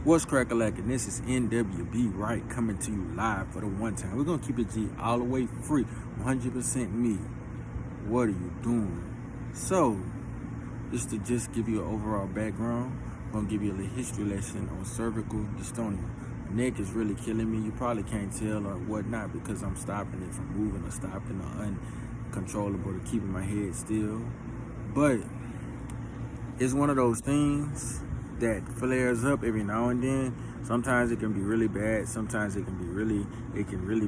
What's crack-a-lackin'? This is NWB Wright coming to you live for the one time. We're gonna keep it G all the way free, 100% me. What are you doing? So, just to give you an overall background, I'm gonna give you a little history lesson on cervical dystonia. My neck is really killing me. You probably can't tell or whatnot because I'm stopping it from moving or stopping or uncontrollable to keeping my head still. But it's one of those things that flares up every now and then. Sometimes it can be really bad. Sometimes it can really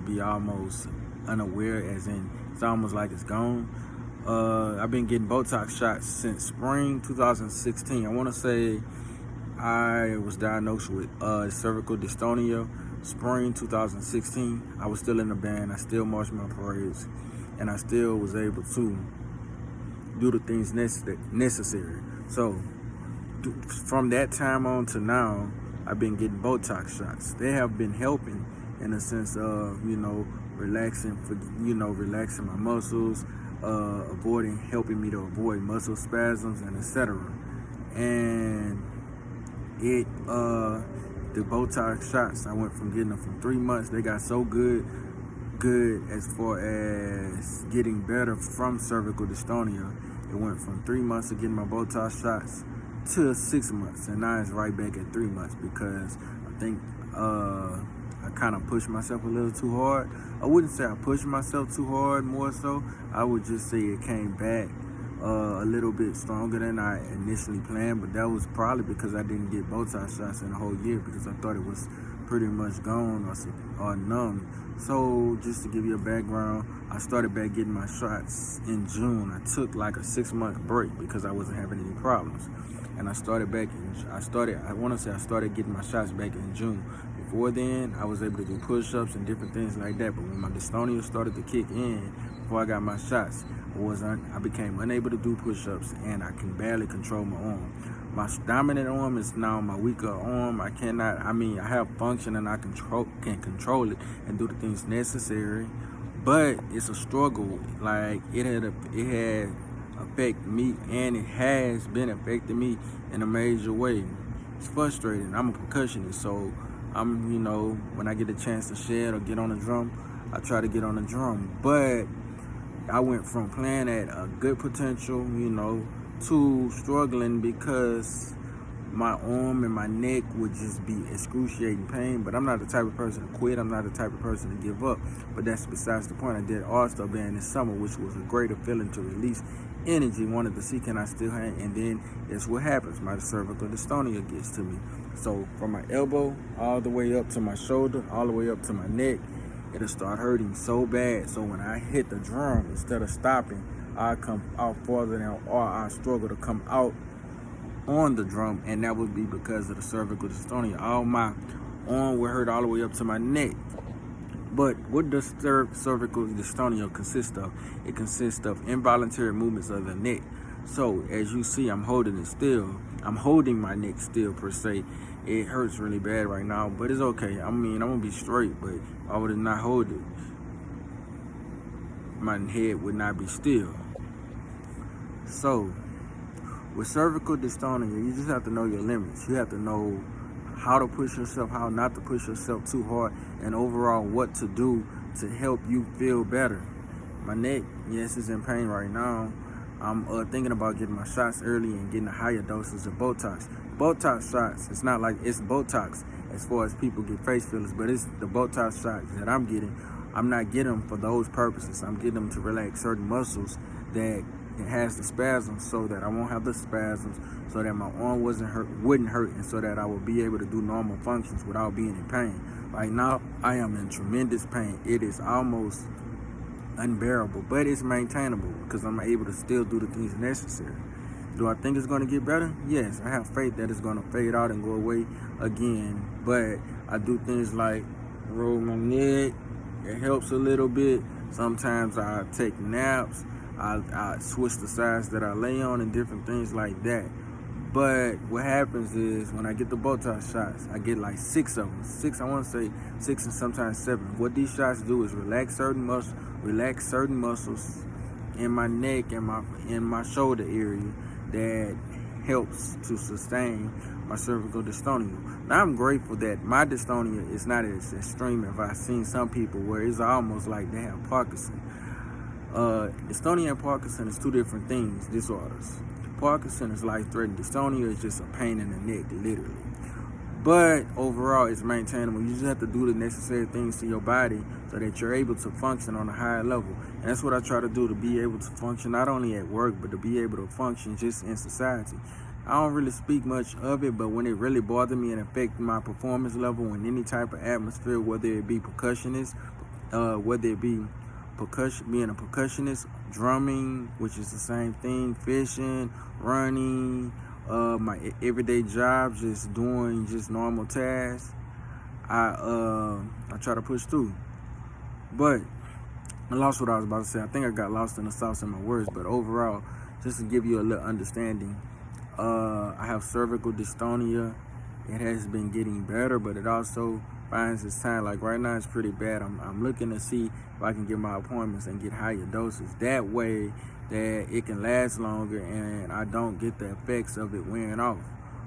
be almost unaware, as in it's almost like it's gone. I've been getting Botox shots since spring 2016. I want to say I was diagnosed with cervical dystonia spring 2016. I was still in the band. I still marched my parades, and I still was able to do the things necessary. So from that time on to now, I've been getting Botox shots. They have been helping in a sense of, relaxing my muscles, helping me to avoid muscle spasms and etc. And the Botox shots, I went from getting them from 3 months. They got so good as far as getting better from cervical dystonia. It went from 3 months of getting my Botox shots to 6 months, and now it's right back at 3 months because I think I kind of pushed myself a little too hard. I wouldn't say I pushed myself too hard, more so I would just say it came back a little bit stronger than I initially planned, but that was probably because I didn't get Botox shots in a whole year because I thought it was pretty much gone or numb. So just to give you a background, I started back getting my shots in June. I took like a 6-month break because I wasn't having any problems. And I started getting my shots back in June. Before then, I was able to do push-ups and different things like that. But when my dystonia started to kick in, before I got my shots, I became unable to do push-ups, and I can barely control my arm. My dominant arm is now my weaker arm. I have function and I can control it and do the things necessary, but it's a struggle. Like it had affected me, and it has been affecting me in a major way. It's frustrating. I'm a percussionist, so when I get a chance to shed or get on the drum, I try to get on the drum. But I went from playing at a good potential, to struggling because my arm and my neck would just be excruciating pain. But I'm not the type of person to quit. I'm not the type of person to give up. But that's besides the point. I did All-Star Band this summer, which was a greater feeling to release energy. Wanted to see, can I still hang? And then that's what happens. My cervical dystonia gets to me. So from my elbow all the way up to my shoulder, all the way up to my neck, it'll start hurting so bad. So when I hit the drum, instead of stopping, I come out farther than, or I struggle to come out on the drum, and that would be because of the cervical dystonia. All my arm would hurt all the way up to my neck. But what does cervical dystonia consist of? It consists of involuntary movements of the neck. So as you see, I'm holding it still. I'm holding my neck still per se. It hurts really bad right now, but it's okay. I'm gonna be straight, but if I would not hold it, my head would not be still. So with cervical dystonia, you just have to know your limits. You have to know how to push yourself, how not to push yourself too hard, and overall what to do to help you feel better. My neck, yes, is in pain right now. I'm thinking about getting my shots early and getting a higher doses of Botox. Botox shots, it's not like it's Botox as far as people get face fillers, but it's the Botox shots that I'm getting. I'm not getting them for those purposes. I'm getting them to relax certain muscles that it has the spasms, so that I won't have the spasms, so that my arm wouldn't hurt, and so that I will be able to do normal functions without being in pain. Right now, I am in tremendous pain. It is almost unbearable, but it's maintainable because I'm able to still do the things necessary. Do I think it's going to get better? Yes, I have faith that it's going to fade out and go away again, but I do things like roll my neck. It helps a little bit. Sometimes I take naps. I switch the sides that I lay on and different things like that. But what happens is when I get the Botox shots, I get like 6 of them. I want to say 6 and sometimes 7. What these shots do is relax certain muscles in my neck and in my shoulder area that helps to sustain my cervical dystonia. Now I'm grateful that my dystonia is not as extreme as I've seen some people where it's almost like they have Parkinson. Dystonia and Parkinson is two different things, disorders. Parkinson is life-threatening. Dystonia is just a pain in the neck, literally. But overall, it's maintainable. You just have to do the necessary things to your body so that you're able to function on a higher level. And that's what I try to do, to be able to function not only at work, but to be able to function just in society. I don't really speak much of it, but when it really bothered me and affected my performance level in any type of atmosphere, whether it be percussionist, whether it be being a percussionist, drumming, which is the same thing, fishing, running, my everyday job, just doing just normal tasks, I try to push through. But I lost what I was about to say. I think I got lost in the sauce in my words, but overall, just to give you a little understanding, I have cervical dystonia. It has been getting better, but it also finds its time. Like right now, it's pretty bad. I'm looking to see if I can get my appointments and get higher doses. That way, that it can last longer and I don't get the effects of it wearing off.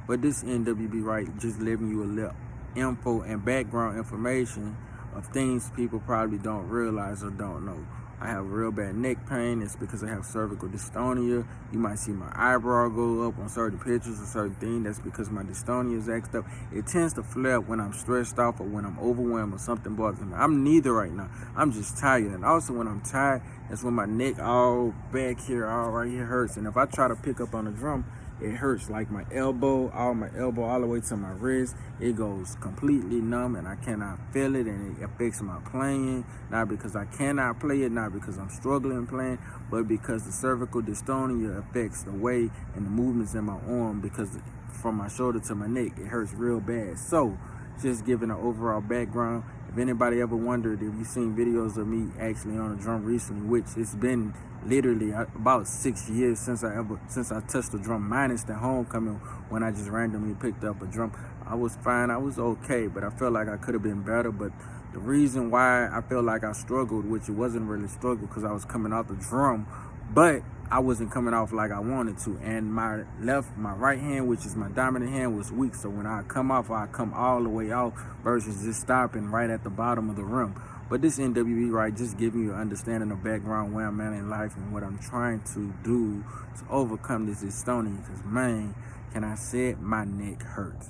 But this NWB Wright just leaving you a little info and background information of things people probably don't realize or don't know. I have real bad neck pain. It's because I have cervical dystonia. You might see my eyebrow go up on certain pictures or certain things. That's because my dystonia is acted up. It tends to flare up when I'm stressed out or when I'm overwhelmed or something bothers me. I'm neither right now. I'm just tired. And also when I'm tired, that's when my neck all back here, all right here hurts. And if I try to pick up on the drum, it hurts, like my elbow all the way to my wrist. It goes completely numb and I cannot feel it, and it affects my playing, not because I cannot play it, not because I'm struggling playing, but because the cervical dystonia affects the way and the movements in my arm, because from my shoulder to my neck, it hurts real bad. So just giving an overall background. If anybody ever wondered if you've seen videos of me actually on a drum recently, which it's been literally about 6 years since I touched the drum, minus the homecoming when I just randomly picked up a drum. I was fine, I was okay, but I felt like I could have been better. But the reason why I felt like I struggled, which it wasn't really struggle because I was coming out the drum, but I wasn't coming off like I wanted to. And my right hand, which is my dominant hand, was weak. So when I come off, I come all the way off versus just stopping right at the bottom of the rim. But this NWB Wright just giving you an understanding of background where I'm at in life and what I'm trying to do to overcome this dystonia. Because man, can I say it, my neck hurts.